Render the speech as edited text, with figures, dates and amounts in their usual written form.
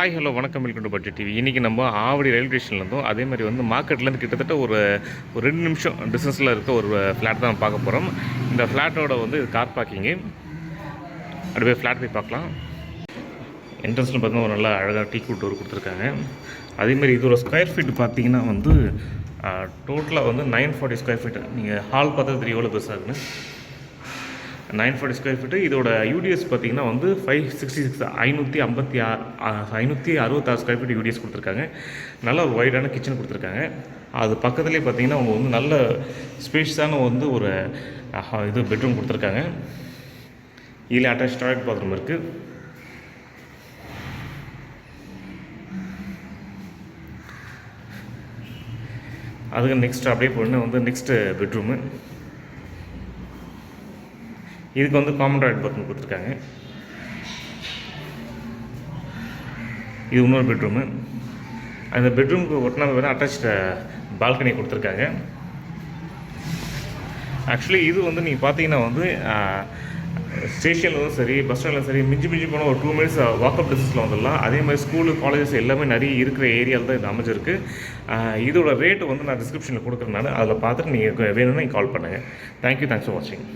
Hi hello வணக்கம் welcome to budget TV. இன்றைக்கி நம்ம ஆவடி ரயில்வே ஸ்டேஷன்லேருந்தும் அதே மாதிரி வந்து மார்க்கெட்லேருந்து கிட்டத்தட்ட ஒரு 2 நிமிஷம் டிஸ்டன்ஸில் இருக்க ஒரு ஃப்ளாட் தான் பார்க்க போகிறோம். இந்த ஃப்ளாட்டோட வந்து இது கார் பார்க்கிங்கு. அப்படியே ஃப்ளாட் போய் பார்க்கலாம். என்ட்ரன்ஸில் பார்த்தீங்கன்னா ஒரு நல்லா அழகாக டீ கூட் டோர் கொடுத்துருக்காங்க. அதேமாதிரி இதோட ஸ்கொயர் ஃபீட் பார்த்தீங்கன்னா வந்து டோட்டலாக வந்து 940 ஸ்கொயர் ஃபீட்டு. நீங்கள் ஹால் பார்த்தா தெரியும் எவ்வளோ பெருசாக இருக்குன்னு. 940 ஸ்கொயர் ஃபீட்டு. இதோட யூடிஎஸ் பார்த்தீங்கன்னா வந்து 566 566 ஸ்கொயர் ஃபீட் யூடிஎஸ் கொடுத்துருக்காங்க. நல்ல ஒரு வைடான கிச்சன் கொடுத்துருக்காங்க. அது பக்கத்துலேயே பார்த்தீங்கன்னா அவங்க வந்து நல்ல ஸ்பேஷியஸான வந்து ஒரு இது பெட்ரூம் கொடுத்துருக்காங்க. இதில் அட்டாச் டாய்லெட் பாத்ரூம் இருக்குது. அதுக்கு நெக்ஸ்ட் அப்படியே போனால் வந்து நெக்ஸ்ட்டு பெட்ரூமு. இதுக்கு வந்து காமன் டாய்லெட் பாத்ரூம் கொடுத்துருக்காங்க. இது இன்னொரு பெட்ரூமு. அந்த பெட்ரூமுக்கு ஒட்டினா வந்து அட்டாச்டு பால்கனி கொடுத்துருக்காங்க. ஆக்சுவலி இது வந்து நீங்கள் பார்த்தீங்கன்னா வந்து ஸ்டேஷன்லும் சரி பஸ் ஸ்டாண்ட்லும் சரி மிஞ்சி போனால் ஒரு 2 மினிட்ஸ் வாக்கப் டிஸ்டன்ஸில் வந்துடலாம். அதே மாதிரி ஸ்கூலு காலேஜஸ் எல்லாமே நிறைய இருக்கிற ஏரியாவில் தான் இது அமைஞ்சிருக்கு. இதோட ரேட்டு வந்து நான் டிஸ்கிரிப்ஷனில் கொடுக்குறேன். அதில் பார்த்துட்டு நீங்கள் வேணும்னா நீங்கள் கால் பண்ணுங்கள். தேங்க்ஸ் ஃபார் வாட்சிங்.